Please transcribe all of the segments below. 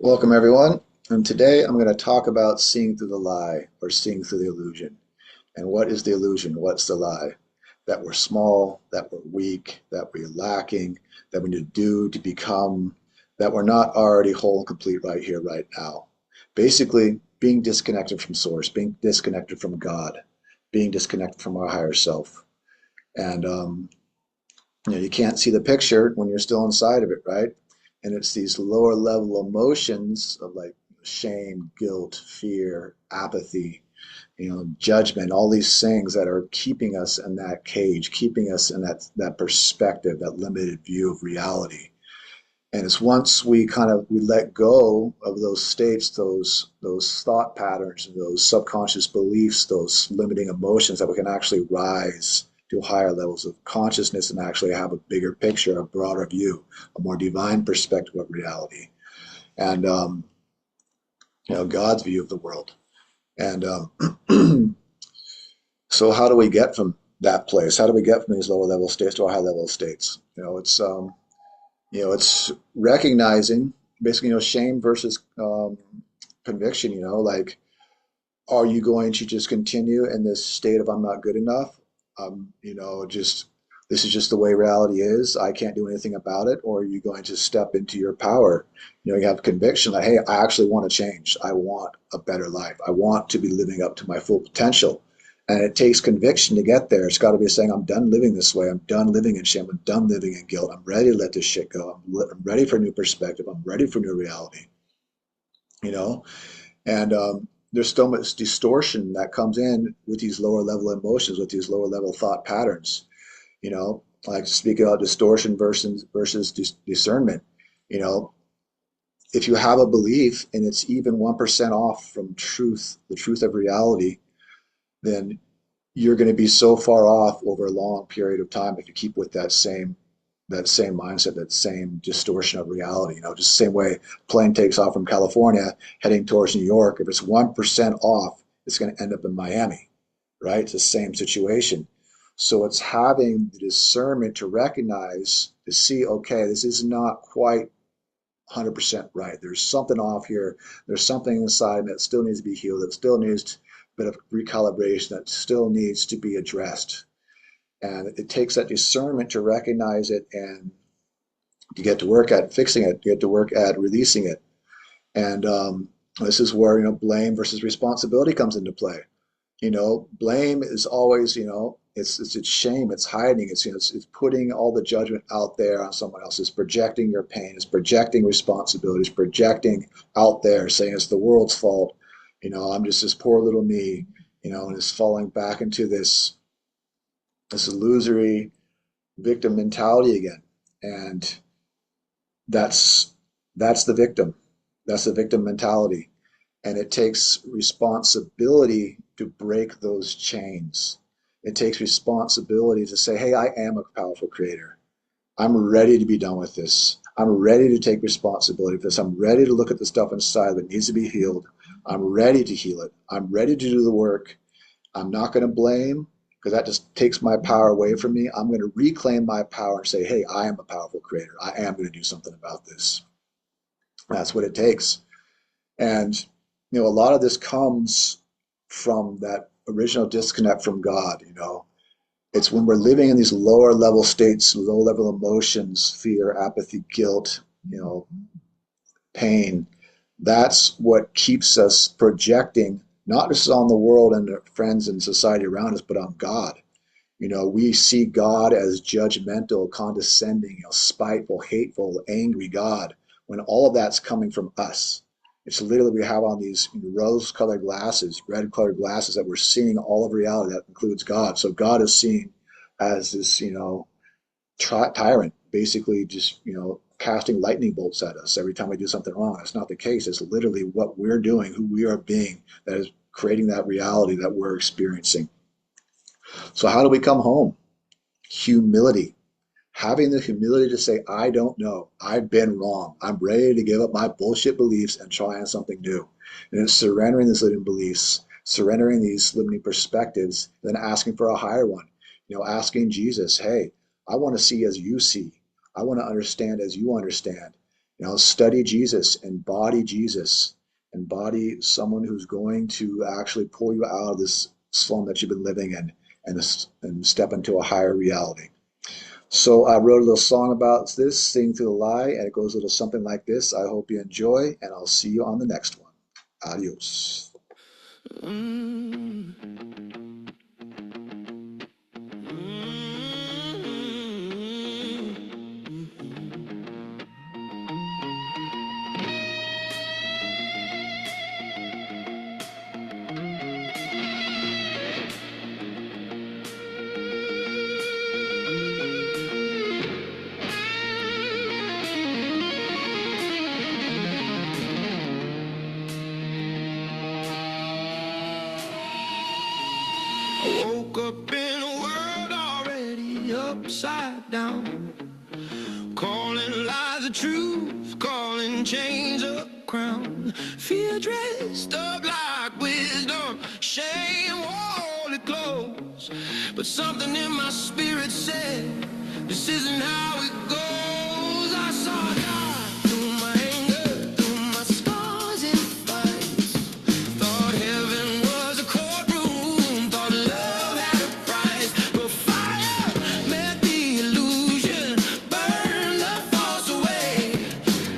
Welcome, everyone. And today I'm going to talk about seeing through the lie or seeing through the illusion. And what is the illusion? What's the lie? That we're small, that we're weak, that we're lacking, that we need to do to become, that we're not already whole and complete right here, right now. Basically, being disconnected from Source, being disconnected from God, being disconnected from our higher self. And you can't see the picture when you're still inside of it, right? And it's these lower level emotions of like shame, guilt, fear, apathy, judgment, all these things that are keeping us in that cage, keeping us in that perspective, that limited view of reality. And it's once we let go of those states, those thought patterns, and those subconscious beliefs, those limiting emotions, that we can actually rise to higher levels of consciousness and actually have a bigger picture, a broader view, a more divine perspective of reality, and God's view of the world. And so, how do we get from that place? How do we get from these lower level states to our high level states? It's recognizing basically, shame versus conviction. Like, are you going to just continue in this state of I'm not good enough? Just this is just the way reality is. I can't do anything about it. Or are you going to step into your power? You have conviction that, hey, I actually want to change. I want a better life. I want to be living up to my full potential. And it takes conviction to get there. It's got to be saying, I'm done living this way. I'm done living in shame. I'm done living in guilt. I'm ready to let this shit go. I'm ready for a new perspective. I'm ready for new reality. You know, and there's so much distortion that comes in with these lower level emotions, with these lower level thought patterns. Like speak about distortion versus discernment. You know, if you have a belief and it's even 1% off from truth, the truth of reality, then you're going to be so far off over a long period of time if you keep with that same mindset, that same distortion of reality. Just the same way a plane takes off from California heading towards New York. If it's 1% off, it's going to end up in Miami, right? It's the same situation. So it's having the discernment to recognize, to see, okay, this is not quite 100% right. There's something off here. There's something inside that still needs to be healed, that still needs a bit of recalibration, that still needs to be addressed. And it takes that discernment to recognize it and to get to work at fixing it, to get to work at releasing it. And this is where, blame versus responsibility comes into play. Blame is always, it's shame, it's hiding, it's putting all the judgment out there on someone else. It's projecting your pain, it's projecting responsibilities, projecting out there, saying it's the world's fault. I'm just this poor little me, and it's falling back into this illusory victim mentality again. And that's the victim. That's the victim mentality. And it takes responsibility to break those chains. It takes responsibility to say, hey, I am a powerful creator. I'm ready to be done with this. I'm ready to take responsibility for this. I'm ready to look at the stuff inside that needs to be healed. I'm ready to heal it. I'm ready to do the work. I'm not going to blame, because that just takes my power away from me. I'm going to reclaim my power and say, hey, I am a powerful creator. I am going to do something about this. That's what it takes. And, a lot of this comes from that original disconnect from God. It's when we're living in these lower level states, low level emotions, fear, apathy, guilt, pain. That's what keeps us projecting, not just on the world and the friends and society around us, but on God. We see God as judgmental, condescending, spiteful, hateful, angry God, when all of that's coming from us. It's literally, we have on these rose-colored glasses, red-colored glasses, that we're seeing all of reality. That includes God. So God is seen as this, tyrant, basically just, casting lightning bolts at us every time we do something wrong. That's not the case. It's literally what we're doing, who we are being, that is creating that reality that we're experiencing. So how do we come home? Humility. Having the humility to say, I don't know. I've been wrong. I'm ready to give up my bullshit beliefs and try on something new. And it's surrendering these limiting beliefs, surrendering these limiting perspectives, then asking for a higher one. Asking Jesus, hey, I want to see as you see. I want to understand as you understand. You know, study Jesus, embody someone who's going to actually pull you out of this slum that you've been living in and step into a higher reality. So I wrote a little song about this, Sing Through the Lie, and it goes a little something like this. I hope you enjoy, and I'll see you on the next one. Adios. I woke up in a world already upside down, calling lies a truth, calling change a crown. Fear dressed up like wisdom, shame wore it close. But something in my spirit said, this isn't how it goes. I saw God through my anger, through my scars and fights. Thought heaven was a courtroom, thought love had a price. But fire met the illusion, burned the false away.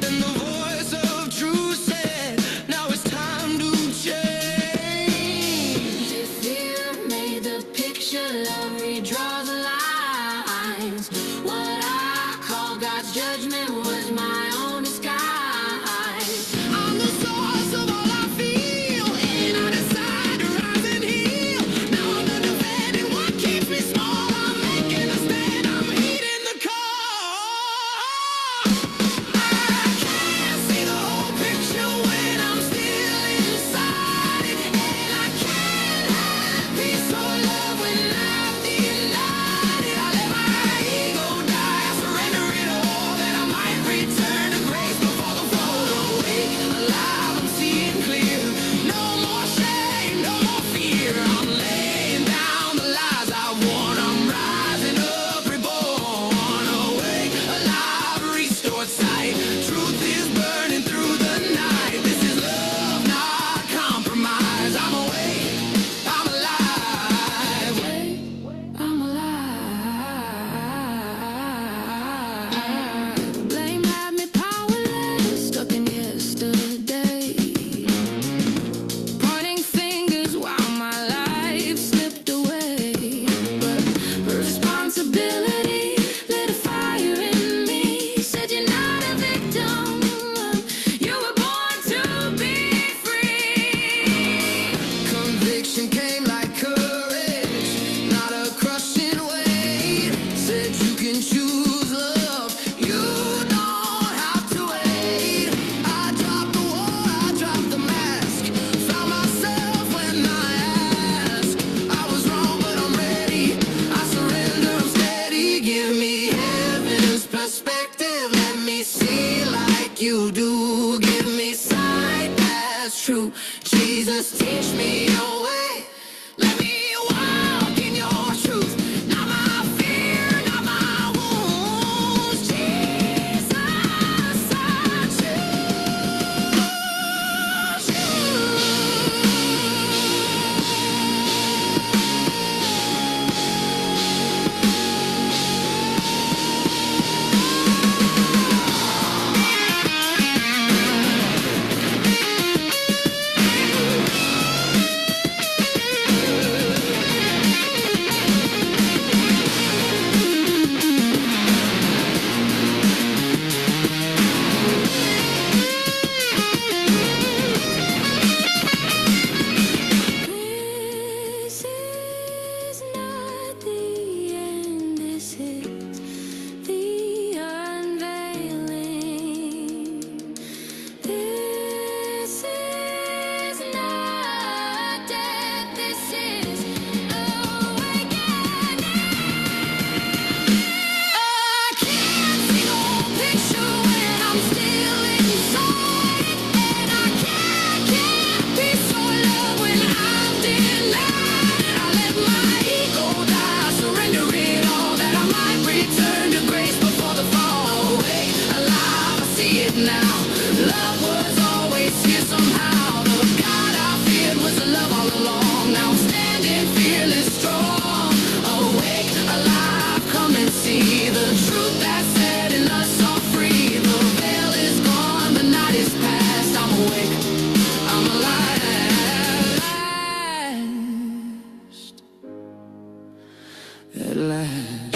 And the voice of truth said, now it's time to change. If fear made the picture, love redraws the lines. What I call God's judgment was my own disguise. I'm the source of all I feel, and I decide to rise and heal. Now I'm undefended, what keeps me small? I'm making a stand, I'm heeding the call. I can't see the whole picture when I'm still inside it, and I can't have peace or love when I'm denied it. I let my ego die, I surrender it all, that I might return to grace before the fall. Awake, alive, I'm seeing clear. No more shame, no more fear. I'm laying down the lies I worn. I'm rising up, reborn. Awake, alive, restored sight. Truth is burning through the night. This is love, not compromise. I'm awake, I'm alive. I'm alive. Blame had me powerless, stuck in yesterday. Pointing fingers while my life slipped away. But responsibility lit a fire in me. Said you're not a victim, you were born to be free. Conviction came like courage, not a crushing weight. Said you can choose love, you don't have to wait. I dropped the wall, I dropped the mask. Found myself when I asked. I was wrong, but I'm ready. I surrender, I'm steady. Give me heaven's perspective, let me see like you do. Give me sight that's true. Jesus, teach me your way. Let me walk in your truth. Not my fear, not my wounds. Jesus, I choose you. see it now. Love was always here somehow. The God I feared was love all along. Now I'm standing fearless, strong, awake, alive. Come and see the truth that's setting us all free. The veil is gone, the night is past. I'm awake, I'm alive at last.